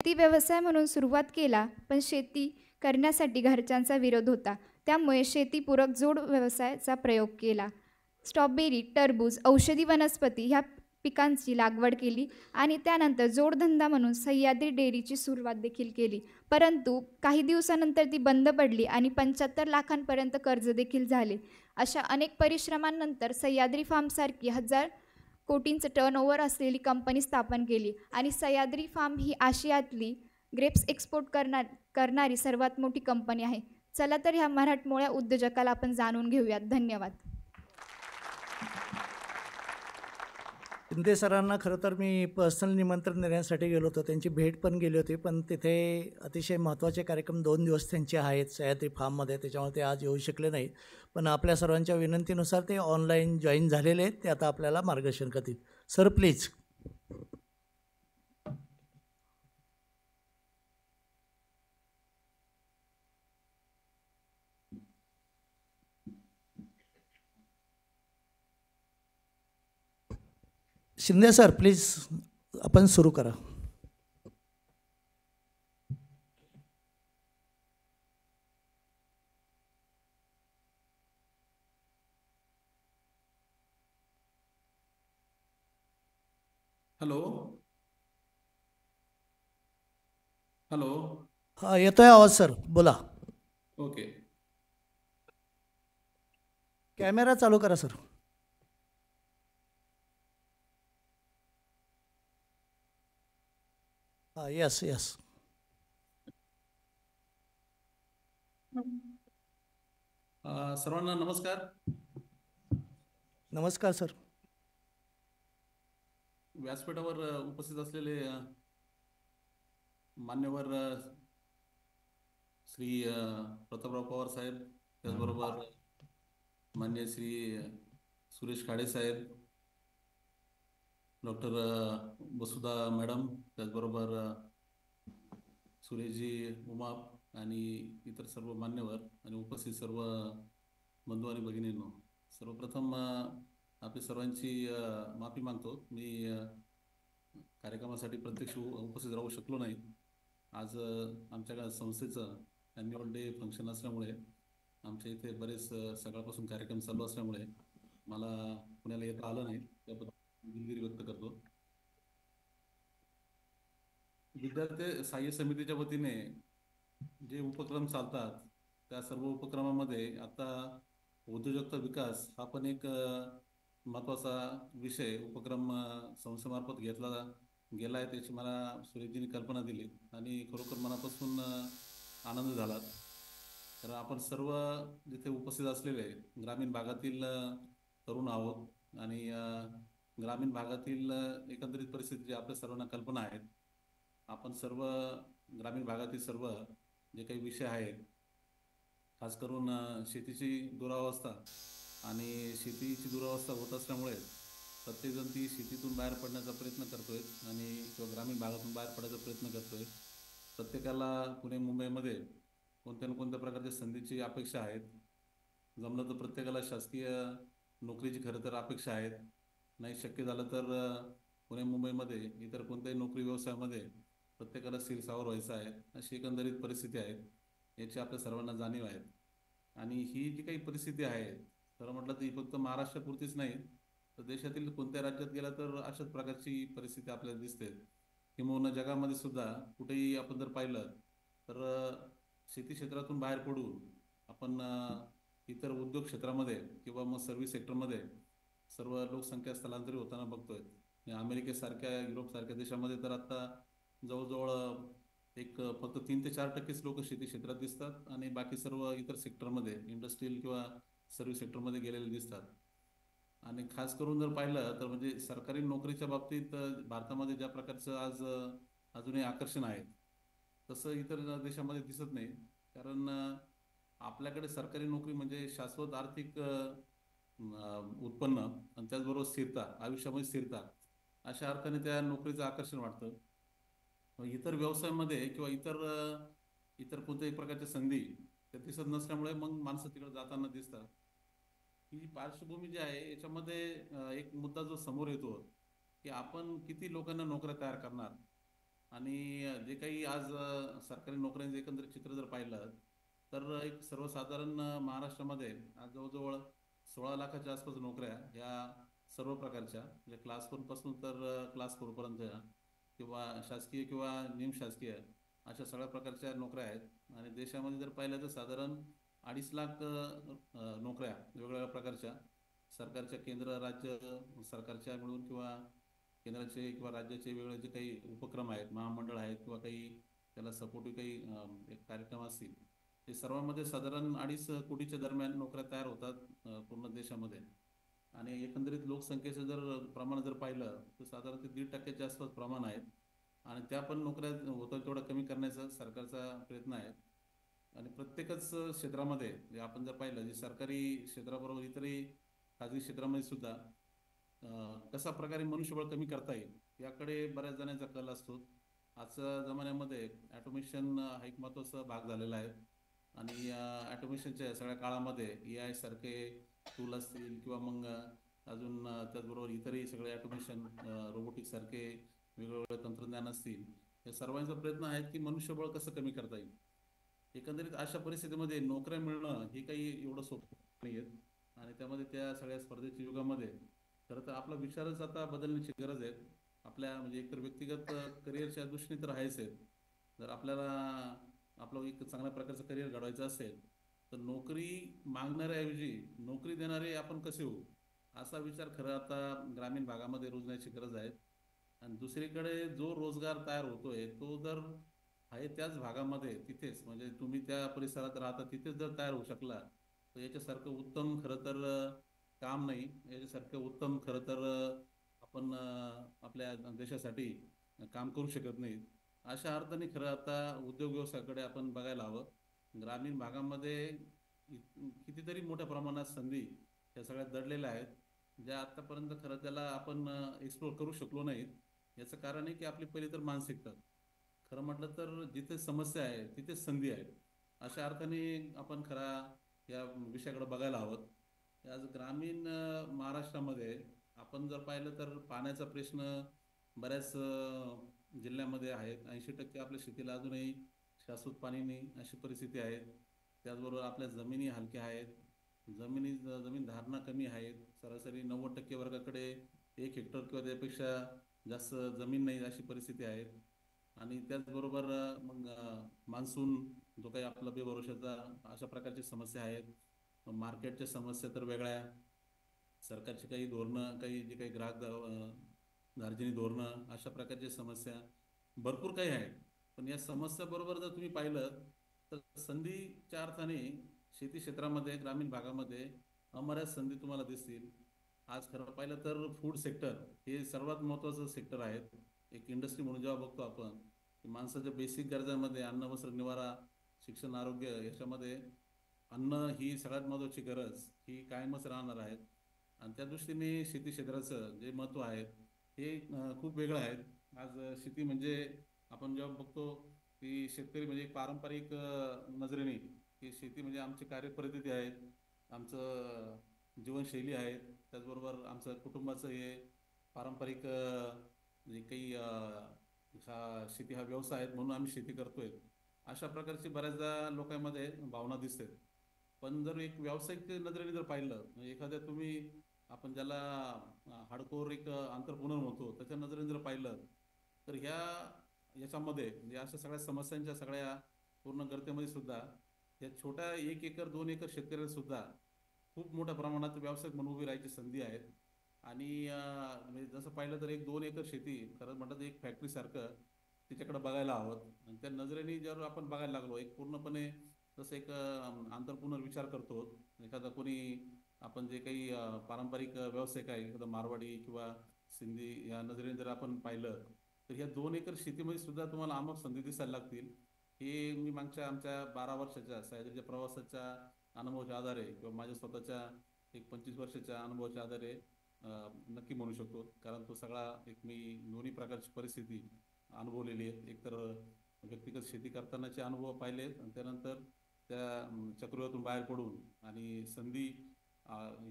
शेती व्यवसाय म्हणून सुरुवात केला, पण शेती करण्यासाठी घरच्यांचा विरोध होता. त्यामुळे शेतीपूरक जोड व्यवसायाचा प्रयोग केला. स्ट्रॉबेरी, टरबूज, औषधी वनस्पती ह्या पिकांची लागवड केली आणि त्यानंतर जोडधंदा म्हणून सह्याद्री डेअरीची सुरुवात देखील केली. परंतु काही दिवसानंतर ती बंद पडली आणि 75 लाखांपर्यंत कर्ज देखील झाले. अशा अनेक परिश्रमांनंतर सह्याद्री फार्मसारखी 1000 कोटींचं टर्नओव्हर असलेली कंपनी स्थापन केली आणि सह्याद्री फार्म ही आशियातली ग्रेप्स एक्सपोर्ट करणारी सर्वात मोठी कंपनी आहे. चला तर ह्या मराठमोळ्या उद्योजकाला आपण जाणून घेऊयात. धन्यवाद. शिंदे सरांना खरं तर मी पर्सनल निमंत्रण देण्यासाठी गेलो होतो, त्यांची भेट पण गेली होती, पण तिथे अतिशय महत्त्वाचे कार्यक्रम 2 दिवस त्यांचे आहेत सह्याद्री फार्ममध्ये, त्याच्यामुळे ते आज येऊ शकले नाहीत. पण आपल्या सर्वांच्या विनंतीनुसार ते ऑनलाईन जॉईन झालेले आहेत, ते आता आपल्याला मार्गदर्शन करतील. Sir please. Shinde sir please आपण सुरू करा. Hello hello. हा येतोय आवाज सर, बोला. ओके. कॅमेरा चालू करा सर. हां यस यस. सर्वांना नमस्कार. नमस्कार सर. व्यासपीठावर उपस्थित असलेले मान्यवर श्री प्रतापराव पवार साहेब, त्याचबरोबर मान्य श्री सुरेश खाडे साहेब, डॉक्टर वसुधा मॅडम, त्याचबरोबर सुरेशजी उमाप आणि इतर सर्व मान्यवर आणि उपस्थित सर्व बंधू आणि भगिनींनो, सर्वप्रथम आपली सर्वांची माफी मागतो. मी कार्यक्रमासाठी प्रत्यक्ष उपस्थित राहू शकलो नाही. आज आमच्या संस्थेचं ॲन्युअल डे फंक्शन असल्यामुळे आमच्या इथे बरेच सकाळपासून कार्यक्रम चालू असल्यामुळे मला पुण्याला येता आलं नाही, त्याबद्दल दिलगिरी व्यक्त करतो. विद्यार्थी सहाय्य समितीच्या वतीने जे उपक्रम चालतात त्या सर्व उपक्रमामध्ये आता उद्योजकता विकास हा पण एक महत्त्वाचा विषय उपक्रम संस्थेमार्फत घेतला गेला आहे. त्याची मला सुरेशजींनी कल्पना दिली आणि खरोखर मनापासून आनंद झाला. तर आपण सर्व जिथे उपस्थित असलेले ग्रामीण भागातील तरुण आहोत आणि ग्रामीण भागातील एकंदरीत परिस्थितीची आपल्या सर्वांना कल्पना आहेत. आपण सर्व ग्रामीण भागातील सर्व जे काही विषय आहेत, खास करून शेतीची दुरावस्था आणि शेतीची दुरावस्था होत असल्यामुळे प्रत्येकजण ती शेतीतून बाहेर पडण्याचा प्रयत्न करतोय आणि किंवा ग्रामीण भागातून बाहेर पडायचा प्रयत्न करतोय. प्रत्येकाला पुणे मुंबईमध्ये कोणत्या ना कोणत्या प्रकारच्या संधीची अपेक्षा आहेत. जमलं तर प्रत्येकाला शासकीय नोकरीची खरं तर अपेक्षा आहेत. नाही शक्य झालं तर पुणे मुंबईमध्ये इतर कोणत्याही नोकरी व्यवसायामध्ये प्रत्येकाला शिरसावर व्हायचं आहे, अशी एकंदरीत परिस्थिती आहे. याची आपल्या सर्वांना जाणीव आहे. आणि ही जी काही परिस्थिती आहे, खरं म्हटलं तर ही फक्त महाराष्ट्रापुरतीच नाही, तर देशातील कोणत्या राज्यात गेला तर अशाच प्रकारची परिस्थिती आपल्याला दिसते. किंवा जगामध्ये सुद्धा कुठेही आपण जर पाहिलं तर शेती क्षेत्रातून बाहेर पडून आपण इतर उद्योग क्षेत्रामध्ये किंवा मग सर्व्हिस सेक्टरमध्ये सर्व लोकसंख्या स्थलांतरित होताना बघतोय. अमेरिकेसारख्या युरोपसारख्या देशामध्ये तर आता जवळजवळ एक फक्त 3 ते 4% लोक शेती क्षेत्रात दिसतात आणि बाकी सर्व इतर सेक्टरमध्ये इंडस्ट्रियल किंवा सर्व्हिस सेक्टरमध्ये गेलेले दिसतात. आणि खास करून जर पाहिलं तर म्हणजे सरकारी नोकरीच्या बाबतीत भारतामध्ये ज्या प्रकारचं आज अजूनही आकर्षण आहे तसं इतर देशामध्ये दिसत नाही. कारण आपल्याकडे सरकारी नोकरी म्हणजे शाश्वत आर्थिक उत्पन्न आणि त्याचबरोबर स्थिरता, आयुष्यामध्ये स्थिरता, अशा अर्थाने त्या नोकरीचं आकर्षण वाटतं. इतर व्यवसायामध्ये किंवा इतर कोणत्याही प्रकारच्या संधी त्या दिसत नसल्यामुळे मग माणसं तिकडे जाताना दिसतात. ही पार्श्वभूमी जी आहे याच्यामध्ये एक मुद्दा जो समोर येतो की आपण किती लोकांना नोकऱ्या तयार करणार. आणि जे काही आज सरकारी नोकऱ्यांचं एकंदरीत चित्र जर पाहिलं तर एक सर्वसाधारण महाराष्ट्रामध्ये आज जवळजवळ 16 लाखाच्या आसपास नोकऱ्या ह्या सर्व प्रकारच्या म्हणजे क्लास 1 पासून तर क्लास 4 पर्यंतच्या किंवा शासकीय किंवा निमशासकीय अशा सगळ्या प्रकारच्या नोकऱ्या आहेत. आणि देशामध्ये जर पाहिलं तर साधारण 2.5 लाख नोकऱ्या वेगवेगळ्या प्रकारच्या सरकारच्या केंद्र राज्य सरकारच्या मिळून किंवा केंद्राचे किंवा राज्याचे वेगवेगळे जे काही उपक्रम आहेत महामंडळ आहेत किंवा काही त्याला सपोर्टिव्ह काही एक कार्यक्रम असतील ते सर्वांमध्ये साधारण 2.5 कोटीच्या दरम्यान नोकऱ्या तयार होतात पूर्ण देशामध्ये. आणि एकंदरीत लोकसंख्येचं जर प्रमाण जर पाहिलं तर साधारण ते 1.5%च्या आसपास प्रमाण आहे. आणि त्या पण नोकऱ्या होतात तेवढं कमी करण्याचा सरकारचा प्रयत्न आहे. आणि प्रत्येकच क्षेत्रामध्ये म्हणजे आपण जर पाहिलं जे सरकारी क्षेत्राबरोबर इतरही खाजगी क्षेत्रामध्ये सुद्धा कशा प्रकारे मनुष्यबळ कमी करता येईल याकडे बऱ्याच जणांचा कल असतो. आजच्या जमान्यामध्ये ॲटोमेशन हा एक महत्त्वाचा भाग झालेला आहे. आणि ॲटोमेशनच्या सगळ्या काळामध्ये AI सारखे टूल असतील किंवा मग अजून त्याचबरोबर इतरही सगळे ॲटोमेशन रोबोटिक्स सारखे वेगवेगळे तंत्रज्ञान असतील या सर्वांचा प्रयत्न आहे की मनुष्यबळ कसं कमी करता येईल. एकंदरीत अशा परिस्थितीमध्ये नोकऱ्या मिळणं हे काही एवढं सोपं नाही आहे. आणि त्यामध्ये त्या सगळ्या स्पर्धेच्या युगामध्ये खरं तर आपला विचारच आता बदलण्याची गरज आहे. आपल्या म्हणजे एकतर व्यक्तिगत करिअरच्या दृष्टीने तर आहेच आहे. जर आपल्याला आपलं एक चांगल्या प्रकारचं करिअर घडवायचं असेल तर नोकरी मागणाऱ्याऐवजी नोकरी देणारे आपण कसे होऊ असा विचार खरं आता ग्रामीण भागामध्ये रुजण्याची गरज आहे. आणि दुसरीकडे जो रोजगार तयार होतोय तो जर आहे त्याच भागामध्ये तिथेच म्हणजे तुम्ही त्या परिसरात राहता तिथेच जर तयार होऊ शकला तर याच्यासारखं उत्तम खरं तर काम नाही. याच्यासारखं उत्तम खरं तर आपण आपल्या देशासाठी काम करू शकत नाही. अशा अर्थाने खरं आता उद्योग व्यवसायाकडे आपण बघायला हवं. ग्रामीण भागामध्ये कितीतरी मोठ्या प्रमाणात संधी या सगळ्या दडलेल्या आहेत ज्या आतापर्यंत खरं त्याला आपण एक्सप्लोर करू शकलो नाहीत. याचं कारण आहे की आपली पहिली तर मानसिकता खरं म्हटलं तर जिथे समस्या आहे तिथेच संधी आहे अशा अर्थाने आपण खरा या विषयाकडे बघायला हवं. आज ग्रामीण महाराष्ट्रामध्ये आपण जर पाहिलं तर पाण्याचा प्रश्न बऱ्याच जिल्ह्यामध्ये आहेत. 80% आपल्या शेतीला अजूनही शाश्वत पाणी नाही अशी परिस्थिती आहे. त्याचबरोबर आपल्या जमिनी हलक्या आहेत. जमीन धारणा कमी आहेत. सरासरी 90% वर्गाकडे 1 हेक्टर किंवा त्यापेक्षा जास्त जमीन नाही अशी परिस्थिती आहे. आणि त्याचबरोबर मग मान्सून जो काही आपला बेभरोशाचा अशा प्रकारची समस्या आहेत. मार्केटच्या समस्या तर वेगळ्या सरकारची काही धोरणं काही जे काही ग्राहक दार्जिनी धोरणं अशा प्रकारच्या समस्या भरपूर काही आहेत. पण या समस्याबरोबर जर तुम्ही पाहिलं तर संधीच्या अर्थाने शेती क्षेत्रामध्ये ग्रामीण भागामध्ये अमर्याद संधी तुम्हाला दिसतील. आज खरं पाहिलं तर फूड सेक्टर हे सर्वात महत्त्वाचं सेक्टर आहे. एक इंडस्ट्री म्हणून जेव्हा बघतो आपण की माणसाच्या बेसिक गरजांमध्ये अन्न वस्त्र निवारा शिक्षण आरोग्य याच्यामध्ये अन्न ही सगळ्यात महत्त्वाची गरज ही कायमच राहणार आहे. आणि त्या दृष्टीने शेती क्षेत्राचं जे महत्त्व आहे हे खूप वेगळं आहे. आज शेती म्हणजे आपण जेव्हा बघतो की शेतकरी म्हणजे एक पारंपरिक नजरेने की शेती म्हणजे आमची कार्यपद्धती आहे आमचं जीवनशैली आहे. त्याचबरोबर आमचं कुटुंबाचं हे पारंपरिक जे काही शेती हा व्यवसाय आहे म्हणून आम्ही शेती करतोय अशा प्रकारची बऱ्याचदा लोकांमध्ये भावना दिसते. पण जर एक व्यावसायिक नजरेने जर पाहिलं म्हणजे एखाद्या तुम्ही आपण ज्याला हार्डकोर एक आंतरप्रेन्योर म्हणतो त्याच्या नजरेने जर पाहिलं तर याच्यामध्ये म्हणजे अशा सगळ्या समस्यांच्या सगळ्या पूर्ण गर्तेमध्ये सुद्धा या छोट्या 1 एकर 2 एकर शेतकऱ्याला सुद्धा खूप मोठ्या प्रमाणात व्यावसायिक म्हणून उभी राहायची संधी आहे. आणि म्हणजे जसं पाहिलं तर 1-2 एकर शेती खरं म्हणतात एक फॅक्टरीसारखं तिच्याकडे बघायला हवं. आणि त्या नजरेने जर आपण बघायला लागलो एक पूर्णपणे जसं एक आंतरप्रेन्योर विचार करतो एखादा कोणी आपण जे काही पारंपरिक व्यावसायिक आहे एखादा मारवाडी किंवा सिंधी या नजरेने जर आपण पाहिलं तर ह्या 2 एकर शेतीमध्ये सुद्धा तुम्हाला आमक संधी दिसायला लागतील. हे मी मागच्या आमच्या 12 वर्षाच्या सह्याद्रीच्या प्रवासाच्या अनुभवाच्या आधारे किंवा माझ्या स्वतःच्या एक 25 वर्षाच्या अनुभवाच्या आधारे नक्की म्हणू शकतो. कारण तो सगळा एक मी दोन्ही प्रकारची परिस्थिती अनुभवलेली आहे. एकतर व्यक्तिगत शेती करतानाचे अनुभव पाहिले आणि त्यानंतर त्या चक्रीवादळातून बाहेर पडून आणि संधी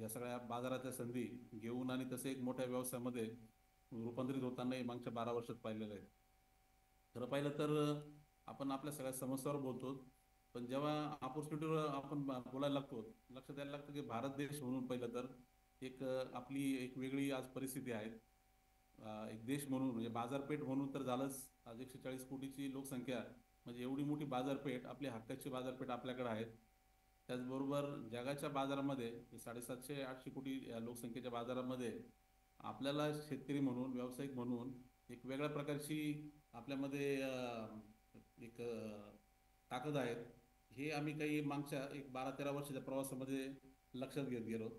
या सगळ्या बाजाराच्या संधी घेऊन आणि तसे एक मोठ्या व्यवसायामध्ये रूपांतरित होताना मागच्या 12 वर्षात पाहिलेलं आहे. खरं पाहिलं तर आपण आपल्या सगळ्या समस्यावर बोलतो, पण जेव्हा ऑपॉर्च्युनिटीवर आपण बोलायला लागतो, लक्षात द्यायला लागतं की भारत देश म्हणून पहिलं तर एक आपली एक वेगळी आज परिस्थिती आहे. एक देश म्हणून म्हणजे बाजारपेठ म्हणून तर झालंच. आज 140 कोटीची लोकसंख्या म्हणजे एवढी मोठी बाजारपेठ, आपली हक्काची बाजारपेठ आपल्याकडे आहे. त्याचबरोबर जगाच्या बाजारामध्ये 750-800 कोटी या लोकसंख्येच्या बाजारामध्ये आपल्याला शेतकरी म्हणून, व्यावसायिक म्हणून एक वेगळ्या प्रकारची आपल्यामध्ये एक ताकद आहे. हे आम्ही काही मागच्या एक 12-13 वर्षाच्या प्रवासामध्ये लक्षात घेत गेलो.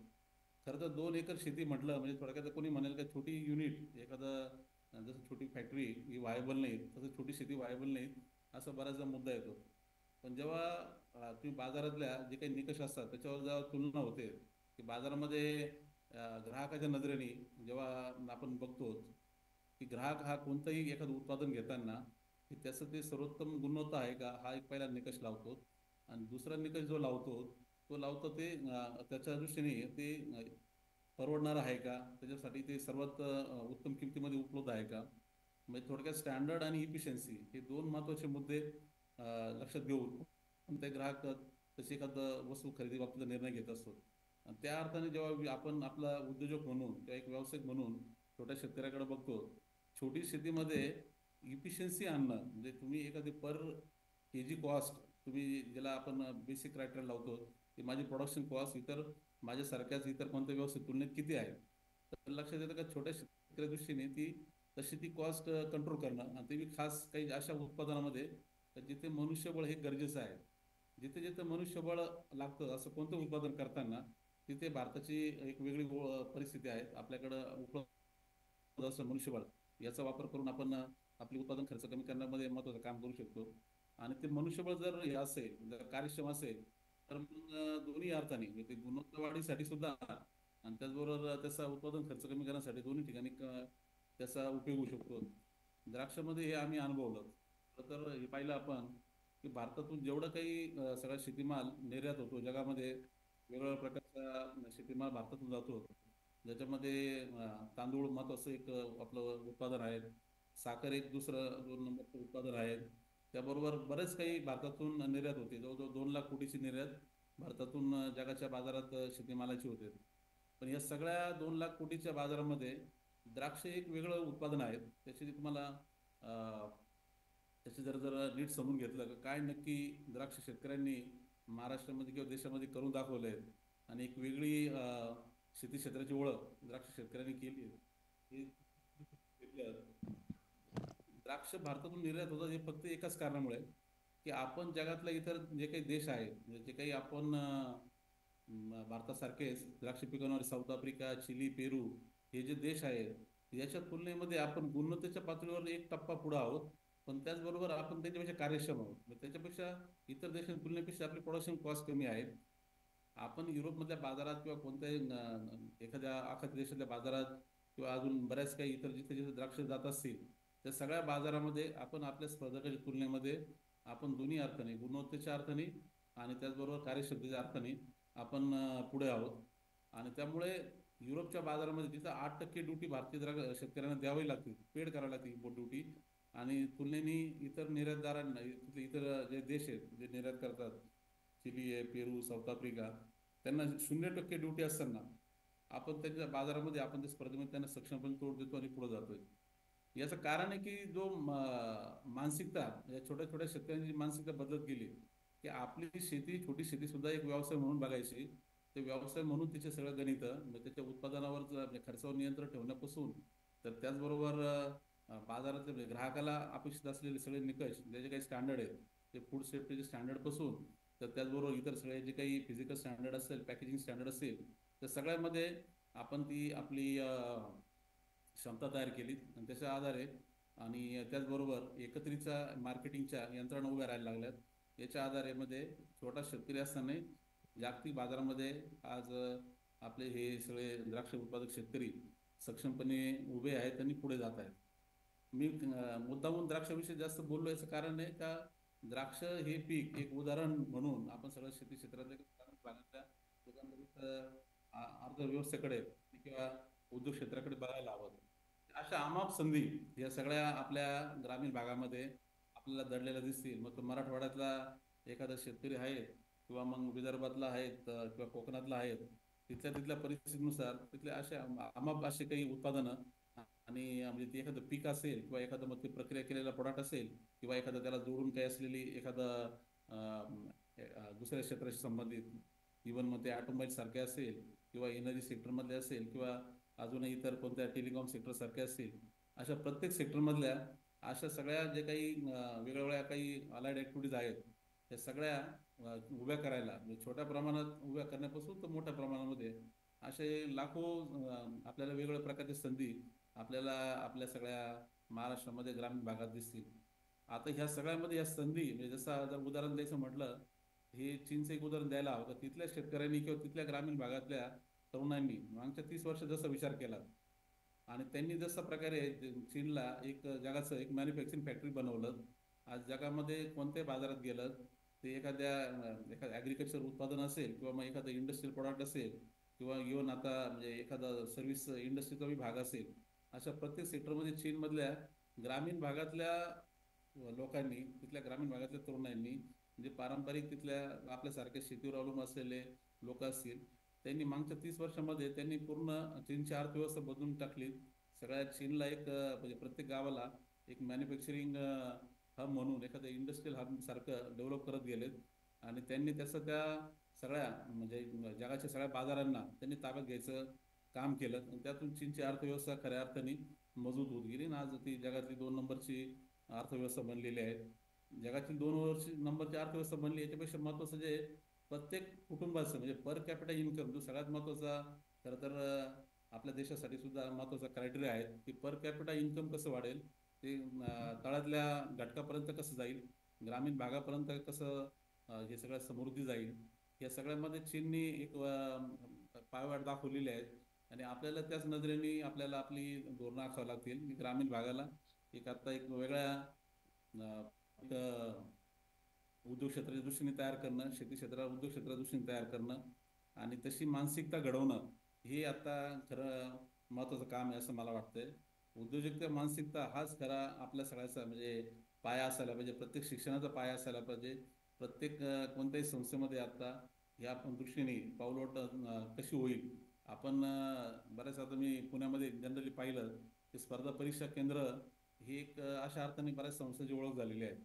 खरं तर 2 एकर शेती म्हटलं म्हणजे थोडक्यात कोणी म्हणेल का छोटी युनिट एखादं जसं छोटी फॅक्टरी ही व्हायबल नाही, तसं छोटी शेती व्हायबल नाही, असा बराचसा मुद्दा येतो. पण जेव्हा तुम्ही बाजारातल्या जे काही निकष असतात त्याच्यावर जेव्हा तुलना होते की बाजारामध्ये ग्राहकाच्या नजरेने जेव्हा आपण बघतो की ग्राहक हा कोणतंही एखादं उत्पादन घेताना की त्याचं ते सर्वोत्तम गुणवत्ता आहे का, हा एक पहिला निकष लावतो. आणि दुसरा निकष जो लावतो ते त्याच्या दृष्टीने ते परवडणार आहे का, त्याच्यासाठी ते सर्वात उत्तम किमतीमध्ये उपलब्ध आहे का. म्हणजे थोडक्यात स्टँडर्ड आणि इफिशियन्सी हे 2 महत्त्वाचे मुद्दे लक्षात घेऊन ते ग्राहक तशी एखादं वस्तू खरेदी बाबतीत निर्णय घेत असतो. आणि त्या अर्थाने जेव्हा आपण आपला उद्योजक म्हणून किंवा एक व्यावसायिक म्हणून छोट्या शेतकऱ्याकडे बघतो, छोटी शेतीमध्ये इफिशियन्सी आणणं म्हणजे तुम्ही एखादी पर केजी कॉस्ट, तुम्ही ज्याला आपण बेसिक क्रायटेरिया लावतो की माझी प्रोडक्शन कॉस्ट माझ्यासारख्याच इतर कोणत्या व्यवसाय तुलनेत किती आहे, तर लक्षात येतं का छोट्या शेतकऱ्या दृष्टीने तशी ती कॉस्ट कंट्रोल करणं, आणि ते खास काही अशा उत्पादनामध्ये जिथे मनुष्यबळ हे गरजेचं आहे. जिथे जिथे मनुष्यबळ लागतं असं कोणतं उत्पादन करताना तिथे भारताची एक वेगळी परिस्थिती आहे. आपल्याकडं उपलब्ध असं मनुष्यबळ याचा वापर करून आपण आपले उत्पादन खर्च कमी करण्यामध्ये महत्त्वाचं काम करू शकतो. आणि ते मनुष्यबळ जर हे असेल, जर कार्यक्षम असेल, तर मग दोन्ही अर्थाने म्हणजे ते गुणवत्ता वाढीसाठी सुद्धा आणि त्याचबरोबर त्याचा उत्पादन खर्च कमी करण्यासाठी दोन्ही ठिकाणी त्याचा उपयोग होऊ शकतो. द्राक्षामध्ये हे आम्ही अनुभवलं. तर हे पाहिलं आपण की भारतातून जेवढं काही सगळा शेतीमाल निर्यात होतो जगामध्ये, वेगवेगळ्या प्रकारचा शेतीमाल भारतातून जातो, ज्याच्यामध्ये तांदूळ महत्त्वाचं एक आपलं उत्पादन आहे, साखर एक दुसरं 2 नंबरचं उत्पादन आहे. त्याबरोबर बरेच काही भारतातून निर्यात होते. जवळजवळ 2 लाख कोटीची निर्यात भारतातून जगाच्या बाजारात शेतीमालाची होते. पण या सगळ्या 2 लाख कोटीच्या बाजारामध्ये द्राक्ष एक वेगळं उत्पादन आहे. त्याची तुम्हाला त्याची जर नीट समजून घेतलं तर काय नक्की द्राक्ष शेतकऱ्यांनी महाराष्ट्रामध्ये किंवा देशामध्ये करून दाखवलंय आणि एक वेगळी शेती क्षेत्राची ओळख द्राक्ष शेतकऱ्यांनी केली आहे. द्राक्ष भारतातून निर्यात होतात हे फक्त एकाच कारणामुळे की आपण जगातल्या इतर जे काही देश आहेत, म्हणजे जे काही आपण भारतासारखेच द्राक्ष पिकवणारे साऊथ आफ्रिका, चिली, पेरू हे जे देश आहेत याच्या तुलनेमध्ये आपण गुणवत्तेच्या पातळीवर एक टप्पा पुढे आहोत. पण त्याचबरोबर आपण त्याच्यापेक्षा कार्यक्षम आहोत. त्याच्यापेक्षा इतर देशांच्या तुलनेपेक्षा आपली प्रोडक्शन कॉस्ट कमी आहे. आपण युरोपमधल्या बाजारात किंवा कोणत्याही एखाद्या आखाती देशातल्या बाजारात किंवा अजून बऱ्याच काही इतर जिथे जिथे द्राक्ष जात असतील त्या सगळ्या बाजारामध्ये आपण आपल्या स्पर्धकाच्या तुलनेमध्ये आपण दोन्ही अर्थाने, गुणवत्तेच्या अर्थाने आणि त्याचबरोबर कार्यक्षमतेच्या अर्थाने आपण पुढे आहोत. आणि त्यामुळे युरोपच्या बाजारामध्ये जिथं 8% ड्युटी भारतीय शेतकऱ्यांना द्यावी लागते, पेड करावी लागते इम्पोर्ट ड्युटी, आणि तुलनेने इतर निर्यातदारांना, इतर जे देश आहेत जे निर्यात करतात, चिली आहे, पेरू, साऊथ आफ्रिका, त्यांना 0% ड्युटी असताना आपण त्यांच्या बाजारामध्ये आपण त्या स्पर्धेमध्ये त्यांना सक्षमपणे तोड देतो आणि पुढे जातोय. याचं कारण आहे की जो मानसिकता या छोट्या छोट्या शेतकऱ्यांची मानसिकता बदलत गेली की आपली शेती, छोटी शेती सुद्धा एक व्यवसाय म्हणून बघायची. ते व्यवसाय म्हणून तिचे सगळं गणित म्हणजे त्याच्या उत्पादनावर म्हणजे खर्चावर नियंत्रण ठेवण्यापासून तर त्याचबरोबर बाजारातले म्हणजे ग्राहकाला अपेक्षित असलेले सगळे निकष, जे काही स्टँडर्ड आहेत ते फूड सेफ्टीचे स्टँडर्ड पासून तर त्याचबरोबर इतर सगळे जे काही फिजिकल स्टँडर्ड असेल, पॅकेजिंग स्टँडर्ड असेल, तर सगळ्यामध्ये आपण ती आपली क्षमता तयार केली आणि त्याच्या आधारे आणि त्याचबरोबर एकत्रितच्या मार्केटिंगच्या यंत्रणा उभ्या राहायला लागल्यात. याच्या आधारे मध्ये छोटा शेतकरी असताना जागतिक बाजारामध्ये आज आपले हे सगळे द्राक्ष उत्पादक शेतकरी सक्षमपणे उभे आहेत आणि पुढे जात आहेत. मी मुद्दामून द्राक्षाविषयी जास्त बोललो याचं कारण आहे का द्राक्ष हे पीक एक उदाहरण म्हणून आपण सगळं शेती क्षेत्रातल्या अर्थव्यवस्थेकडे किंवा उद्योग क्षेत्राकडे बघायला हवं. अशा अमाप संधी या सगळ्या आपल्या ग्रामीण भागामध्ये आपल्याला दडलेल्या दिसतील. मग तो मराठवाड्यातला एखादा शेतकरी आहे किंवा मग विदर्भातला आहेत किंवा कोकणातला आहेत, तिथल्या परिस्थितीनुसार तिथले अमाप असे काही उत्पादनं आणि म्हणजे ते एखादं पीक असेल किंवा एखादं मग ते प्रक्रिया केलेला प्रोडक्ट असेल किंवा एखादं त्याला जोडून काही असलेली एखादं दुसऱ्या क्षेत्राशी संबंधित, इव्हन मग ते ऑटोमोबाईल सारखे असेल किंवा एनर्जी सेक्टरमधले असेल किंवा अजूनही इतर कोणत्या टेलिकॉम सेक्टर सारखे असतील, अशा प्रत्येक सेक्टरमधल्या अशा सगळ्या जे काही वेगळ्या वेगळ्या काही अलाइड ॲक्टिव्हिटीज आहेत, त्या सगळ्या उभ्या करायला, म्हणजे छोट्या प्रमाणात उभ्या करण्यापासून तर मोठ्या प्रमाणामध्ये असे लाखो आपल्याला वेगवेगळ्या प्रकारच्या संधी आपल्याला आपल्या सगळ्या महाराष्ट्रामध्ये ग्रामीण भागात दिसतील. आता ह्या सगळ्यामध्ये या संधी म्हणजे जसं जर उदाहरण द्यायचं म्हटलं, हे चीनचं एक उदाहरण द्यायला हवं तर तिथल्या शेतकऱ्यांनी किंवा तिथल्या ग्रामीण भागातल्या तरुणांनी मागच्या 30 वर्ष जसा विचार केला आणि त्यांनी जसा प्रकारे चीनला एक जगाचं एक मॅन्युफॅक्चरिंग फॅक्टरी बनवलं. आज जगामध्ये कोणत्याही बाजारात गेलं ते एखादं ॲग्रिकल्चर उत्पादन असेल किंवा मग एखादं इंडस्ट्रियल प्रोडक्ट असेल किंवा इव्हन आता म्हणजे एखादा सर्व्हिस इंडस्ट्रीचा भाग असेल, अशा प्रत्येक सेक्टरमध्ये चीनमधल्या ग्रामीण भागातल्या लोकांनी, तिथल्या ग्रामीण भागातल्या तरुणांनी, म्हणजे पारंपरिक तिथल्या आपल्यासारख्या शेतीवर अवलंबून असलेले लोक असतील, त्यांनी मागच्या 30 वर्षामध्ये त्यांनी पूर्ण चीनची अर्थव्यवस्था बदलून टाकली. सगळ्या चीनला एक म्हणजे प्रत्येक गावाला एक मॅन्युफॅक्चरिंग हब म्हणून एखादं इंडस्ट्रियल हब सारखं डेव्हलप करत गेलेत आणि त्यांनी त्याचं त्या सगळ्या म्हणजे जगाच्या सगळ्या बाजारांना त्यांनी ताब्यात घ्यायचं काम केलं आणि त्यातून चीनची अर्थव्यवस्था खऱ्या अर्थाने मजबूत होत गेली आणि आज ती जगातली 2 नंबरची अर्थव्यवस्था बनलेली आहे. जगातील 2 नंबरची अर्थव्यवस्था बनली. याच्यापेक्षा महत्त्वाचं जे प्रत्येक कुटुंबाचं म्हणजे पर कॅपिटा इन्कम जो सगळ्यात महत्त्वाचा खरं तर आपल्या देशासाठी सुद्धा महत्त्वाचा क्रायटेरिया आहे की पर कॅपिटा इन्कम कसं वाढेल, ते तळातल्या घटकापर्यंत कसं जाईल, ग्रामीण भागापर्यंत कसं हे सगळं समृद्धी जाईल, या सगळ्यामध्ये चीननी एक पायवाट दाखवलेली आहे आणि आपल्याला त्याच नजरेने आपल्याला आपली धोरणं आखावं लागतील की ग्रामीण भागाला एक वेगळ्या एक उद्योग क्षेत्राच्या दृष्टीने तयार करणं, शेती क्षेत्राला उद्योग क्षेत्राच्या दृष्टीने तयार करणं आणि तशी मानसिकता घडवणं, हे आता खरं महत्त्वाचं काम आहे असं मला वाटतंय. उद्योजकता मानसिकता हाच खरा आपल्या सगळ्याचा म्हणजे पाया असायला पाहिजे, प्रत्येक शिक्षणाचा पाया असायला पाहिजे. प्रत्येक कोणत्याही संस्थेमध्ये आता ह्या दृष्टीने पावलोट कशी होईल. आपण बऱ्याच आता मी पुण्यामध्ये जनरली पाहिलं की स्पर्धा परीक्षा केंद्र ही एक अशा अर्थाने बऱ्याच संस्थांची ओळख झालेली आहे.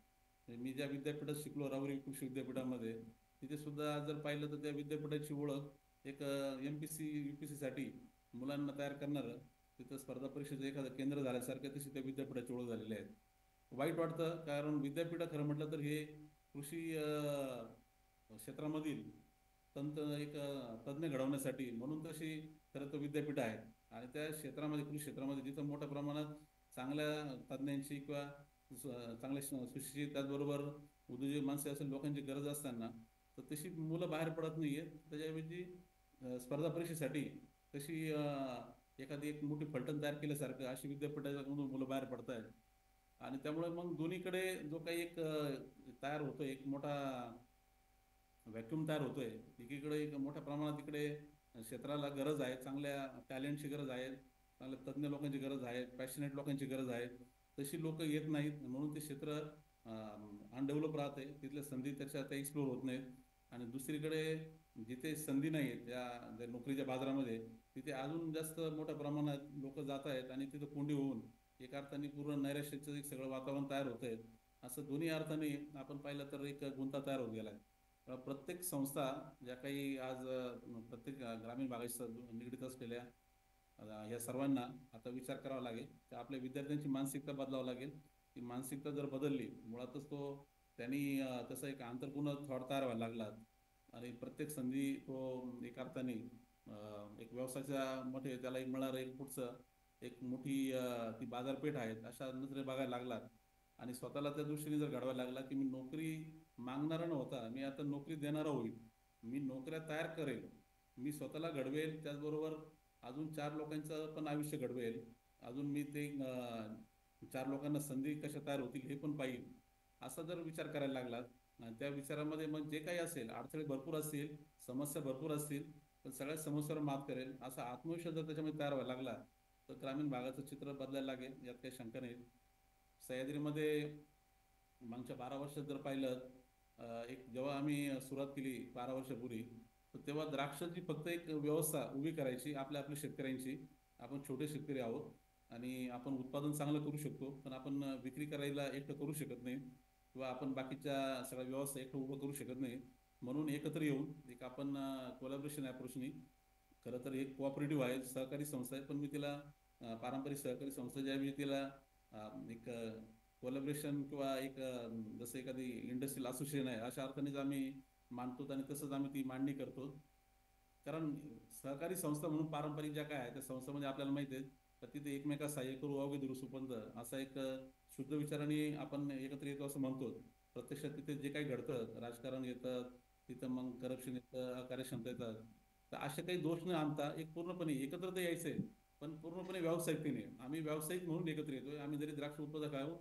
मी ज्या विद्यापीठात शिकलो, राहुरी कृषी विद्यापीठामध्ये, तिथे सुद्धा जर पाहिलं तर त्या विद्यापीठाची ओळख एक MPC UPSC साठी मुलांना तयार करणारं तिथं स्पर्धा परीक्षेचं एखादं केंद्र झाल्यासारखं तशी त्या विद्यापीठाची ओळख झालेली आहे. वाईट वाटतं कारण विद्यापीठ खरं म्हटलं तर हे कृषी क्षेत्रामधील एक तज्ज्ञ घडवण्यासाठी म्हणून तशी खरं तर विद्यापीठ आहे आणि त्या क्षेत्रामध्ये कृषी क्षेत्रामध्ये जिथं मोठ्या प्रमाणात चांगल्या तज्ज्ञांची किंवा चांगल्या सुशिक्षित त्याचबरोबर उद्योजक माणसे असेल लोकांची गरज असताना तर तशी मुलं बाहेर पडत नाही आहेत. त्याच्याऐवजी स्पर्धा परीक्षेसाठी तशी एखादी एक मोठी फलटण तयार केल्यासारखं अशी विद्यापीठामधून मुलं बाहेर पडत आहेत आणि त्यामुळे मग दोन्हीकडे जो काही एक तयार होतोय, एक मोठा व्हॅक्यूम तयार होतोय. एकीकडे एक मोठ्या प्रमाणात इकडे क्षेत्राला गरज आहे, चांगल्या टॅलेंटची गरज आहे, चांगल्या तज्ज्ञ लोकांची गरज आहे, पॅशनेट लोकांची गरज आहे. तशी लोक येत नाहीत म्हणून ते क्षेत्र अनडेव्हलप राहते, तिथल्या संधी त्या एक्सप्लोर होत नाहीत आणि दुसरीकडे जिथे संधी नाही आहेत त्या नोकरीच्या बाजारामध्ये तिथे अजून जास्त मोठ्या प्रमाणात लोक जात आहेत आणि तिथं कोंडी होऊन एका अर्थाने पूर्ण नैराश्याचं एक सगळं वातावरण तयार होत आहे. असं दोन्ही अर्थाने आपण पाहिलं तर एक गुंता तयार होत गेला आहे. प्रत्येक संस्था ज्या काही आज प्रत्येक ग्रामीण भागाशी निगडीत असलेल्या या सर्वांना आता विचार करावा लागेल की आपल्या विद्यार्थ्यांची मानसिकता बदलावं लागेल. ती मानसिकता जर बदलली, मुळातच त्यांनी तसा एक आंतरपूर्ण थॉट तयार व्हायला लागला आणि प्रत्येक संधी तो एक अर्थाने एक व्यवसायाच्या मोठे त्याला एक मिळणारं एक पुढचं एक मोठी ती बाजारपेठ आहे अशा नजरे बघायला लागला आणि स्वतःला त्या दृष्टीने जर घडवायला लागला की मी नोकरी मागणारा न होता मी आता नोकरी देणारा होईल, मी नोकऱ्या तयार करेल, मी स्वतःला घडवेल, त्याचबरोबर अजून 4 लोकांचं पण आयुष्य घडवेल, अजून मी ते 4 लोकांना संधी कशा तयार होतील हे पण पाहिजे, असा जर विचार करायला लागला त्या विचारामध्ये मग जे काही असेल अडथळे भरपूर असतील, समस्या भरपूर असतील, पण सगळ्या समस्यावर मात करेल असा आत्मविश्वास जर त्याच्यामध्ये तयार व्हायला लागला तर ग्रामीण भागाचं चित्र बदलायला लागेल, यात काही शंका नाही. सह्याद्रीमध्ये मागच्या 12 वर्षात जर पाहिलं, एक जेव्हा आम्ही सुरुवात केली 12 वर्षापूर्वी, तर तेव्हा द्राक्षाची फक्त एक व्यवस्था उभी करायची आपल्या शेतकऱ्यांची. आपण छोटे शेतकरी आहोत आणि आपण उत्पादन चांगलं करू शकतो, पण आपण विक्री करायला एकटं करू शकत नाही किंवा आपण बाकीच्या सगळ्या व्यवस्था एकटं उभं करू शकत नाही. म्हणून एकत्र येऊन एक आपण कोलॅबरेशन अप्रोचनी, खरं तर एक कोऑपरेटिव्ह आहे, सहकारी संस्था आहे, पण मी तिला पारंपरिक सहकारी संस्था ज्यावेळी तिला एक कोलॅबरेशन किंवा एक जसं एखादी इंडस्ट्रियल असोसिएशन आहे अशा अर्थानेच आम्ही मानतो आणि तसंच आम्ही ती मांडणी करतो. कारण सहकारी संस्था म्हणून पारंपरिक ज्या काय आहे त्या संस्थांमध्ये आपल्याला माहिती आहे तर तिथे एकमेका सहाय्य करू अवघे दुरू सुपंथ असा एक शुद्ध विचाराने आपण एकत्र येतो असं म्हणतो. प्रत्यक्षात तिथे जे काही घडतं, राजकारण येतं, तिथं मग करप्शन येतं, अकार्यक्षमता येतात, तर असे काही दोष न आणता एक पूर्णपणे एकत्र तर यायचंय, पण पूर्णपणे व्यावसायिकतेने. आम्ही व्यावसायिक म्हणून एकत्र येतोय. आम्ही जरी द्राक्ष उत्पादक आहोत,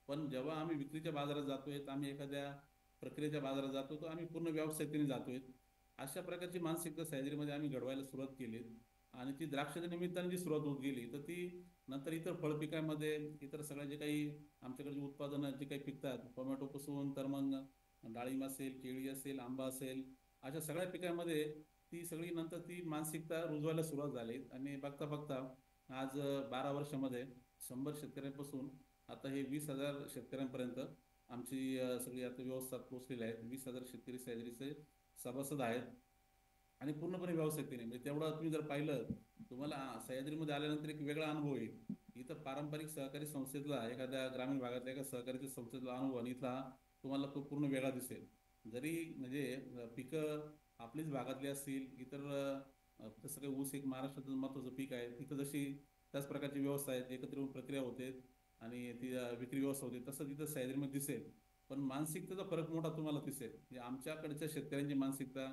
पण जेव्हा आम्ही विक्रीच्या बाजारात जातोय, आम्ही एखाद्या प्रक्रियेच्या बाजारात जातो, तर आम्ही पूर्ण व्यावसायिकतेने जातोय. अशा प्रकारची मानसिकता सह्याद्रीमध्ये आम्ही घडवायला सुरुवात केली आणि ती द्राक्षाच्या निमित्ताने जी सुरुवात होत गेली, तर ती नंतर इतर फळपिकांमध्ये, इतर सगळ्या जे काही आमच्याकडे जे उत्पादनं जे काही पिकतात, टोमॅटोपासून तर मग डाळिंब असेल, केळी असेल, आंबा असेल, अशा सगळ्या पिकांमध्ये ती सगळी नंतर ती मानसिकता रुजवायला सुरुवात झाली आणि बघता बघता आज 12 वर्षामध्ये 100 शेतकऱ्यांपासून आता हे 20,000 शेतकऱ्यांपर्यंत आमची सगळी अर्थव्यवस्था पोहोचलेली आहे. 20,000 शेतकरी सह्याद्रीचे सभासद आहेत आणि पूर्णपणे व्यावसायिकतेने. म्हणजे तेवढं तुम्ही जर पाहिलं, तुम्हाला सह्याद्रीमध्ये आल्यानंतर एक वेगळा अनुभव येईल. इथं पारंपरिक सहकारी संस्थेतला एखाद्या ग्रामीण भागातल्या एका सहकारी संस्थेतला अनुभव आणि इथला तुम्हाला तो पूर्ण वेगळा दिसेल. जरी म्हणजे पिकं आपलीच भागातली असतील, इतर सगळे ऊस एक महाराष्ट्राचं महत्त्वाचं पीक आहे, तिथं जशी त्याच प्रकारची व्यवस्था आहे, एकत्र येऊन प्रक्रिया होते आणि ती विक्री व्यवस्था होते, तसं तिथं सह्याद्रीमध्ये दिसेल. पण मानसिकतेचा फरक मोठा तुम्हाला दिसेल. म्हणजे आमच्याकडच्या शेतकऱ्यांची मानसिकता,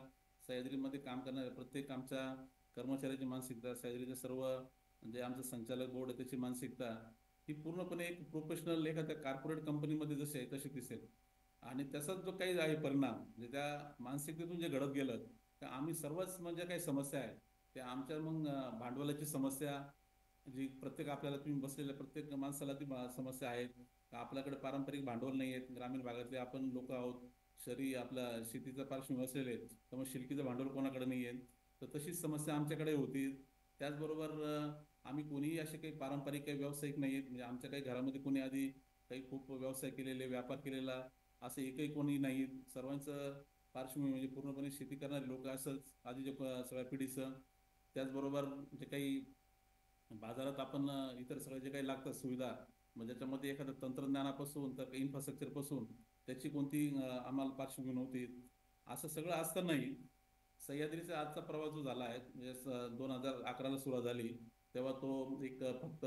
सह्याद्रीमध्ये काम करणाऱ्या प्रत्येक आमच्या कर्मचाऱ्याची मानसिकता, सह्याद्रीचे सर्व म्हणजे आमचं संचालक बोर्ड आहे त्याची मानसिकता, ही पूर्णपणे एक प्रोफेशनल एखाद्या कॉर्पोरेट कंपनीमध्ये जशी आहे तशी दिसेल. आणि त्याचाच जो काही आहे परिणाम, म्हणजे त्या मानसिकतेतून जे घडत गेलं, तर आम्ही सर्वच म्हणजे काही समस्या आहेत त्या आमच्या मग भांडवलाची समस्या, जी प्रत्येक आपल्याला तुम्ही बसलेल्या प्रत्येक माणसाला ती समस्या आहे. आपल्याकडे पारंपरिक भांडवल नाही आहेत, ग्रामीण भागातले आपण लोक आहोत, शहरी आपल्या शेतीचा पार्श्वभूमी असलेले, त्यामुळे शिल्लकीचं भांडवल कोणाकडे नाही आहे. तर तशीच समस्या आमच्याकडे होती. त्याचबरोबर आम्ही कोणीही असे काही पारंपरिक काही व्यावसायिक नाही आहेत. म्हणजे आमच्या काही घरामध्ये कोणी आधी काही खूप व्यवसाय केलेले, व्यापार केलेला असं एकही कोणी नाही. सर्वांचं पार्श्वभूमी म्हणजे पूर्णपणे शेती करणारे लोक असंच आधीच्या सगळ्या पिढीचं. त्याचबरोबर जे काही बाजारात आपण इतर सगळे जे काही लागतात सुविधा, म्हणजे त्याच्यामध्ये एखादं तंत्रज्ञानापासून तर इन्फ्रास्ट्रक्चरपासून त्याची कोणती आम्हाला पार्श्वभूमी नव्हती. असं सगळं असतानाही सह्याद्रीचा आजचा प्रवास जो झाला आहे, म्हणजे 2011ला सुरुवात झाली, तेव्हा तो एक फक्त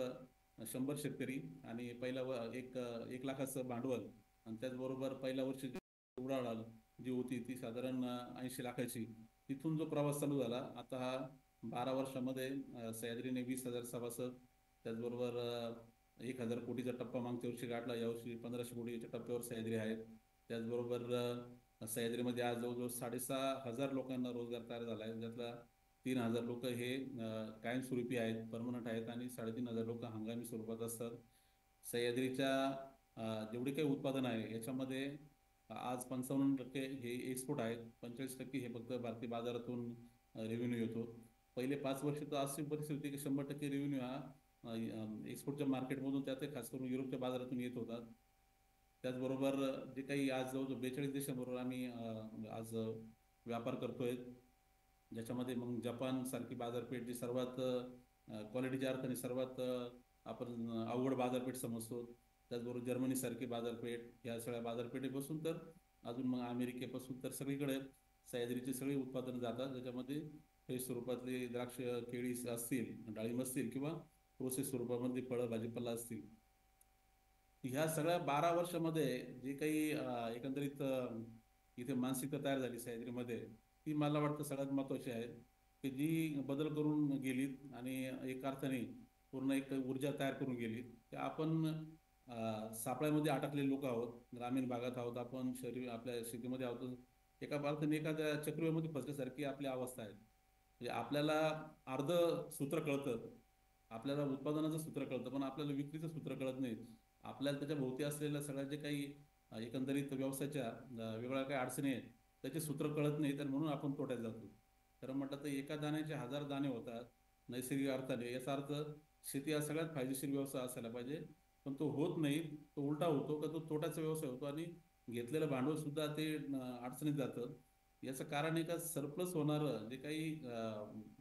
100 शेतकरी आणि पहिला एक 1 लाखाचं भांडवल आणि त्याचबरोबर पहिल्या वर्षी उडाळ जी होती ती साधारण 80 लाखाची. तिथून जो प्रवास चालू झाला, आता हा 12 वर्षामध्ये सह्याद्रीने 20,000 सभासद, त्याचबरोबर 1,000 कोटीचा टप्पा मागच्या वर्षी गाठला, यावर्षी 1,500 कोटीच्या टप्प्यावर सह्याद्री आहेत. त्याचबरोबर सह्याद्रीमध्ये आज जवळजवळ 6,500 लोकांना रोजगार तयार झाला आहे, ज्यातला 3,000 लोक हे कायमस्वरूपी आहेत, परमनंट आहेत आणि 3,500 लोक हंगामी स्वरूपात असतात. सह्याद्रीच्या जेवढे काही उत्पादन आहे याच्यामध्ये आज 55% हे एक्सपोर्ट आहेत, 45% हे फक्त भारतीय बाजारातून रेव्हेन्यू येतो. पहिले 5 वर्ष तर अशी परिस्थिती की 100% रेव्हेन्यू हा एक्सपोर्टच्या मार्केटमधून, त्यात खास करून युरोपच्या बाजारातून येत होता. त्याचबरोबर जे काही आज जवळजवळ 42 देशांबरोबर आम्ही आज व्यापार करतोय, ज्याच्यामध्ये मग जपान सारखी बाजारपेठ जी सर्वात क्वालिटीच्या अर्थाने सर्वात आपण अवघड बाजारपेठ समजतो, त्याचबरोबर जर्मनी सारखी बाजारपेठ, या सगळ्या बाजारपेठेपासून तर अजून मग अमेरिकेपासून तर सगळीकडे सह्याद्रीचे सगळे उत्पादन जातात, ज्याच्यामध्ये फ्रेश स्वरूपातले द्राक्ष, केळी असतील, डाळिंब असतील किंवा प्रोसेस स्वरूपामध्ये फळं भाजीपाला असतील. ह्या सगळ्या 12 वर्षामध्ये जे काही एकंदरीत इथे मानसिकता तयार झाली सह्याद्रीमध्ये, ती मला वाटतं सगळ्यात महत्त्वाची आहे, की जी बदल करून गेली आणि एक अर्थाने पूर्ण एक ऊर्जा तयार करून गेली. की आपण सापळ्यामध्ये अटकलेले लोक आहोत, ग्रामीण भागात आहोत, आपण शहरी आपल्या शेतीमध्ये आहोत. एका अर्थाने एखाद्या चक्रीमध्ये फसल्यासारखी आपली अवस्था आहे. म्हणजे आपल्याला अर्ध सूत्र कळतं, आपल्याला उत्पादनाचं सूत्र कळतं, पण आपल्याला विक्रीचं सूत्र कळत नाही. आपल्याला त्याच्या भोवती असलेल्या सगळ्या जे काही एकंदरीत व्यवसायाच्या वेगळ्या काही अडचणी आहेत त्याचे सूत्र कळत नाही, तर म्हणून आपण तोट्यात जातो. खरं म्हटलं तर एका दाण्याचे 1000 दाणे होतात नैसर्गिक अर्थाने. याचा अर्थ शेती हा सगळ्यात फायदेशीर व्यवसाय असायला पाहिजे, पण तो होत नाही. तो उलटा होतो का तो तोट्याचा व्यवसाय होतो आणि घेतलेलं भांडवल सुद्धा ते अडचणीत जातं. याचं कारण आहे का सरप्लस होणारं जे काही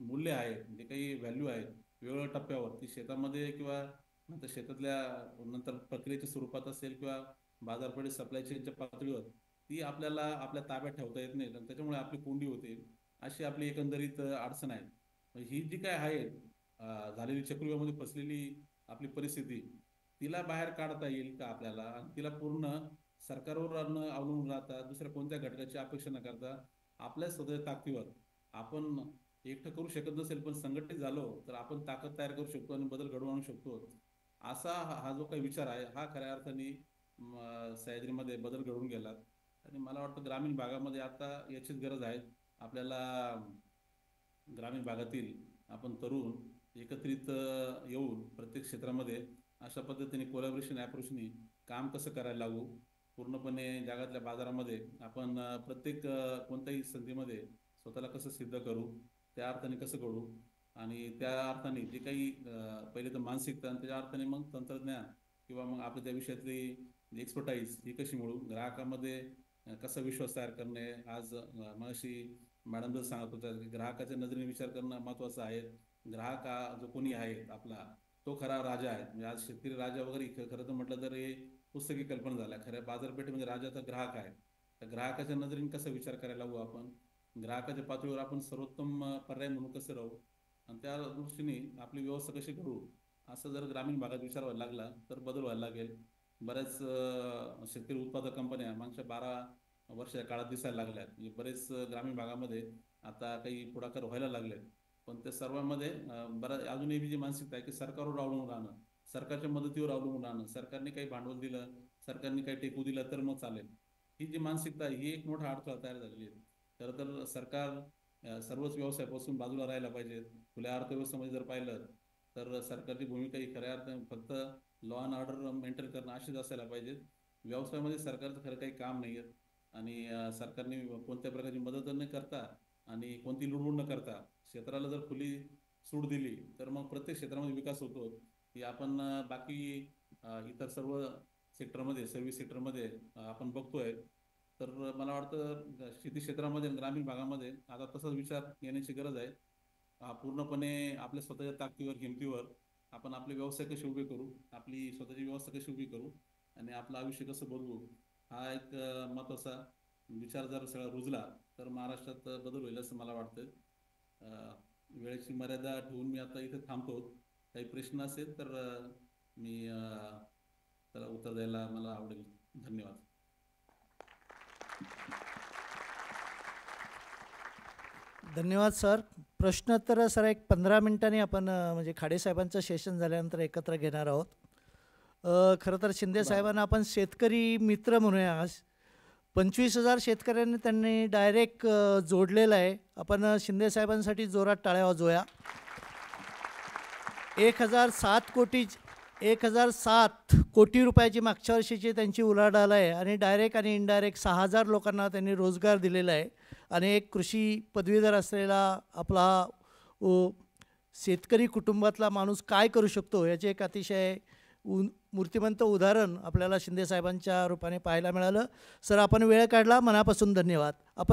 मूल्य आहे, जे काही व्हॅल्यू आहे वेगवेगळ्या टप्प्यावर, ती शेतामध्ये किंवा नंतर शेतातल्या नंतर प्रक्रियेच्या स्वरूपात असेल किंवा बाजारपेठेत सप्लाय चेनच्या पातळीवर, ती आपल्याला आपल्या ताब्यात ठेवता येत नाही आणि त्याच्यामुळे आपली कोंडी होते. अशी आपली एकंदरीत अडचण आहे. ही जी काय आहे झालेली चक्रव्यूहामध्ये फसलेली आपली परिस्थिती, तिला बाहेर काढता येईल का आपल्याला, आणि तिला पूर्ण सरकारवर अवलंबून राहता दुसऱ्या कोणत्या घटकाची अपेक्षा न करता आपल्या स्वतःच्या ताकदीवर आपण एकटं करू शकत नसेल, पण संघटित झालो तर आपण ताकद तयार करू शकतो आणि बदल घडवून आणू शकतो. असा हा जो काही विचार आहे हा खऱ्या अर्थाने सह्याद्रीमध्ये बदल घडून गेला. आणि मला वाटतं ग्रामीण भागामध्ये आता याचीच गरज आहे. आपल्याला ग्रामीण भागातील आपण तरुण एकत्रित येऊन प्रत्येक क्षेत्रामध्ये अशा पद्धतीने कोलॅबोरेशन अप्रोचनी काम कसं करायला लागू, पूर्णपणे जगातल्या बाजारामध्ये आपण प्रत्येक कोणत्याही संधीमध्ये स्वतःला कसं सिद्ध करू, त्या अर्थाने कसं घडू, आणि त्या अर्थाने जे काही पहिले तर मानसिकता आणि त्याच्या अर्थाने मग तंत्रज्ञान किंवा मग आपल्या त्या विषयातली एक्सपर्टाईज ही कशी मिळू, ग्राहकामध्ये कसा विश्वास तयार करणे. आज मगाशी मॅडम जर सांगत होत्या की ग्राहकाच्या नजरेने विचार करणं महत्त्वाचं आहे. ग्राहक हा जो कोणी आहे आपला तो खरा राजा आहे. म्हणजे आज शेतकरी राजा वगैरे खरं तर म्हटलं तर हे पुस्तकी कल्पना झाल्या. खऱ्या बाजारपेठेमध्ये राजाचा ग्राहक आहे. तर ग्राहकाच्या नजरेने कसा विचार करायला लागू आपण, ग्राहकाच्या पातळीवर आपण सर्वोत्तम पर्याय म्हणून कसं राहू, आणि त्या दृष्टीने आपली व्यवस्था कशी करू, असं जर ग्रामीण भागात विचार व्हायला लागला तर बदल व्हायला लागेल. बऱ्याच शेतकरी उत्पादक कंपन्या मागच्या 12 वर्षाच्या काळात दिसायला लागल्यात. म्हणजे बरेच ग्रामीण भागामध्ये आता काही पुढाकार व्हायला लागलेत. पण त्या सर्वांमध्ये बऱ्याच अजूनही जी मानसिकता आहे की सरकारवर अवलंबून राहणं, सरकारच्या मदतीवर अवलंबून राहणं, सरकारने काही भांडवल दिलं, सरकारने काही टेकू दिलं तर मग चालेल, ही जी मानसिकता आहे ही एक मोठा अडथळा तयार झालेली आहे. खरं तर सरकार सर्वच व्यवसायापासून बाजूला राहायला पाहिजे. खुल्या अर्थव्यवस्थेमध्ये जर पाहिलं तर सरकारची भूमिका ही खऱ्या अर्थाने फक्त लॉ अँड ऑर्डर मेंटेन करणं अशीच असायला पाहिजे. व्यवसायामध्ये सरकारचं खरं काही काम नाही आहे, आणि सरकारने कोणत्या प्रकारची मदत न करता आणि कोणती लुडबुड न करता क्षेत्राला जर खुली सूट दिली तर मग प्रत्येक क्षेत्रामध्ये विकास होतो. की आपण बाकी इतर सर्व सेक्टरमध्ये, सर्व्हिस सेक्टरमध्ये आपण बघतोय. तर मला वाटतं शेती क्षेत्रामध्ये ग्रामीण भागामध्ये आता तसाच विचार येण्याची गरज आहे. पूर्णपणे आपल्या स्वतःच्या ताकदीवर, हिमतीवर आपण आपले व्यवसाय कसे उभे करू, आपली स्वतःची व्यवस्था कशी उभी करू आणि आपलं आयुष्य कसं बदलू, हा एक महत्त्वाचा विचार जर सगळा रुजला तर महाराष्ट्रात बदल होईल असं मला वाटतं. वेळेची मर्यादा ठेवून मी आता इथे थांबतो. काही प्रश्न असेल तर मी त्याला उत्तर द्यायला मला आवडेल. धन्यवाद. धन्यवाद सर. प्रश्न तर सर एक 15 मिनिटांनी आपण म्हणजे खाडे साहेबांचं सेशन झाल्यानंतर एकत्र घेणार आहोत. खरं तर शिंदे साहेबांना आपण शेतकरी मित्र म्हणूया. आज 25,000 शेतकऱ्यांनी त्यांनी डायरेक्ट जोडलेलं आहे. आपण शिंदे साहेबांसाठी जोरात टाळ्या वाजवूया. 1,007 कोटी रुपयाची मागच्या वर्षीची त्यांची उलाढाल आहे, आणि डायरेक्ट आणि इनडायरेक्ट 6,000 लोकांना त्यांनी रोजगार दिलेला आहे. आणि एक कृषी पदवीधर असलेला आपला शेतकरी कुटुंबातला माणूस काय करू शकतो याचे एक अतिशय मूर्तिमंत उदाहरण आपल्याला शिंदे साहेबांच्या रूपाने पाहायला मिळालं. सर आपण वेळ काढला, मनापासून धन्यवाद. आपण